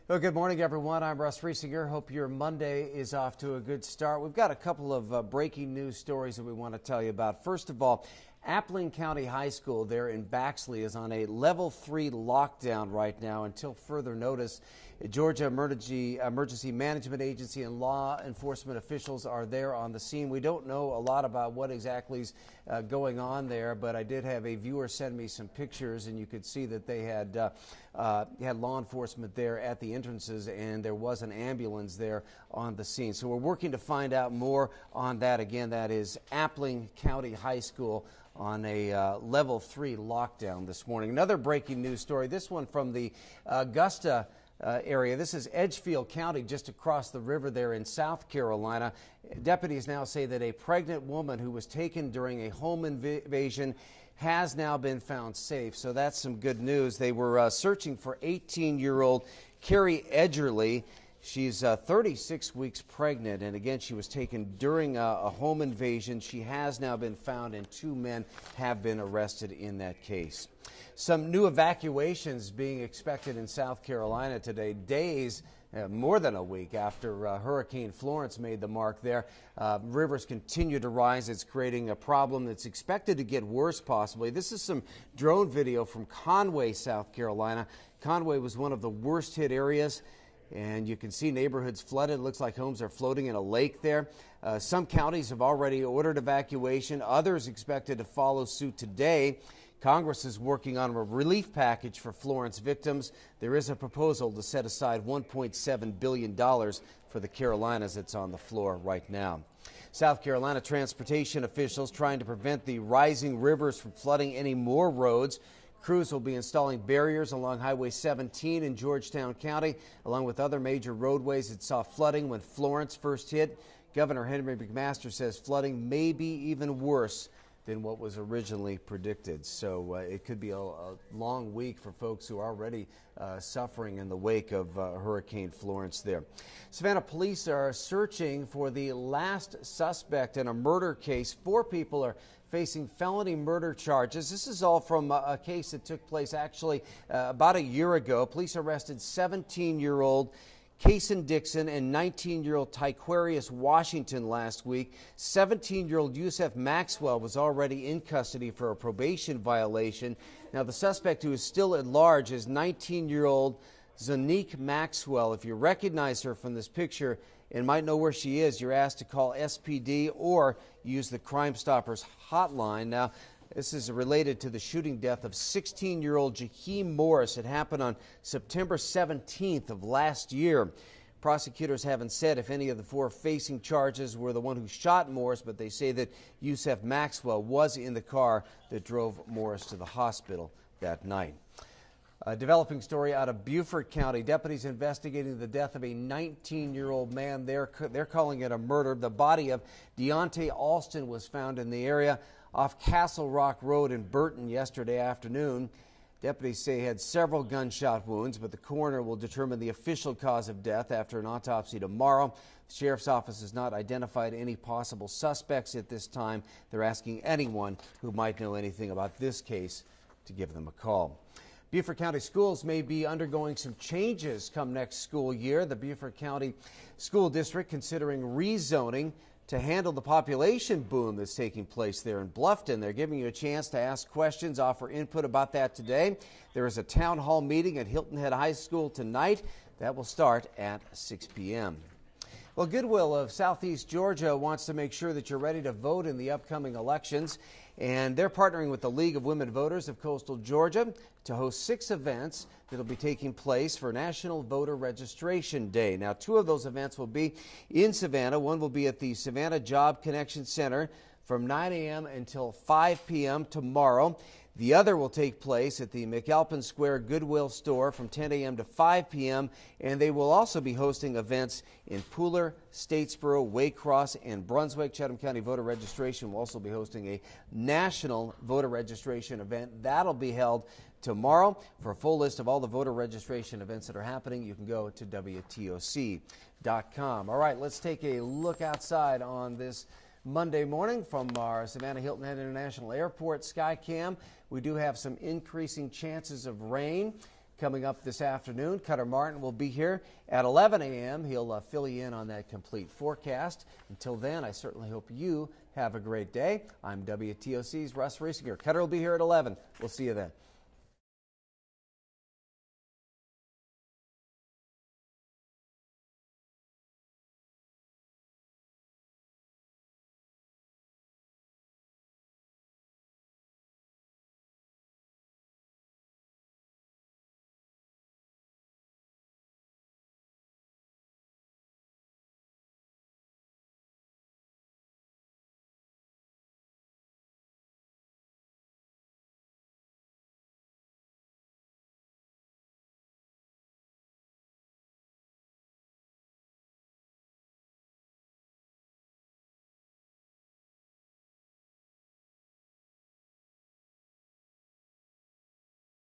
Well, good morning, everyone. I'm Russ Riesinger. Hope your Monday is off to a good start. We've got a couple of breaking news stories that we want to tell you about. First of all, Appling County High School there in Baxley is on a level 3 lockdown right now until further notice. Georgia Emergency Management Agency and law enforcement officials are there on the scene. We don't know a lot about what exactly is going on there, but I did have a viewer send me some pictures, and you could see that they had law enforcement there at the entrances, and there was an ambulance there on the scene. So we're working to find out more on that. Again, that is Appling County High School on a level 3 lockdown this morning. Another breaking news story, this one from the Augusta area. This is Edgefield County, just across the river there in South Carolina. Deputies now say that a pregnant woman who was taken during a home invasion has now been found safe. So that's some good news. They were searching for 18-year-old Carrie Edgerly. She's 36 weeks pregnant, and again, she was taken during a home invasion. She has now been found, and 2 men have been arrested in that case. Some new evacuations being expected in South Carolina today, days, more than a week after Hurricane Florence made the mark there. Rivers continue to rise. It's creating a problem that's expected to get worse possibly. This is some drone video from Conway, South Carolina. Conway was one of the worst hit areas, and you can see neighborhoods flooded. It looks like homes are floating in a lake there. Some counties have already ordered evacuation. Others expected to follow suit today. Congress is working on a relief package for Florence victims. There is a proposal to set aside $1.7 billion for the Carolinas that's on the floor right now. South Carolina transportation officials trying to prevent the rising rivers from flooding any more roads. Crews will be installing barriers along Highway 17 in Georgetown County, along with other major roadways that saw flooding when Florence first hit. Governor Henry McMaster says flooding may be even worse than what was originally predicted. So it could be a long week for folks who are already suffering in the wake of Hurricane Florence there. Savannah police are searching for the last suspect in a murder case. 4 people are facing felony murder charges. This is all from a case that took place actually about a year ago. Police arrested 17-year-old Kaysen Dixon and 19-year-old Tyquarius Washington last week. 17-year-old Yusef Maxwell was already in custody for a probation violation. Now, the suspect who is still at large is 19-year-old Zonique Maxwell. If you recognize her from this picture and might know where she is, you're asked to call SPD or use the Crime Stoppers hotline. Now, this is related to the shooting death of 16-year-old Jaheim Morris. It happened on September 17th of last year. Prosecutors haven't said if any of the 4 facing charges were the one who shot Morris, but they say that Yusef Maxwell was in the car that drove Morris to the hospital that night. A developing story out of Beaufort County. Deputies investigating the death of a 19-year-old man. They're calling it a murder. The body of Deontay Alston was found in the area off Castle Rock Road in Burton yesterday afternoon. Deputies say he had several gunshot wounds, but the coroner will determine the official cause of death after an autopsy tomorrow. The sheriff's office has not identified any possible suspects at this time. They're asking anyone who might know anything about this case to give them a call. Beaufort County schools may be undergoing some changes come next school year. The Beaufort County School District considering rezoning to handle the population boom that's taking place there in Bluffton. They're giving you a chance to ask questions, offer input about that today. There is a town hall meeting at Hilton Head High School tonight. That will start at 6 p.m. Well, Goodwill of Southeast Georgia wants to make sure that you're ready to vote in the upcoming elections, and they're partnering with the League of Women Voters of Coastal Georgia to host 6 events that will be taking place for National Voter Registration Day. Now, 2 of those events will be in Savannah. One will be at the Savannah Job Connection Center from 9 a.m. until 5 p.m. tomorrow. The other will take place at the McAlpin Square Goodwill store from 10 a.m. to 5 p.m. And they will also be hosting events in Pooler, Statesboro, Waycross, and Brunswick. Chatham County Voter Registration will also be hosting a national voter registration event. That'll be held tomorrow. For a full list of all the voter registration events that are happening, you can go to WTOC.com. All right, let's take a look outside on this Monday morning from our Savannah Hilton Head International Airport Skycam. We do have some increasing chances of rain. coming up this afternoon. Cutter Martin will be here at 11 a.m. He'll fill you in on that complete forecast. Until then, I certainly hope you have a great day. I'm WTOC's Russ Riesinger. Cutter will be here at 11. We'll see you then.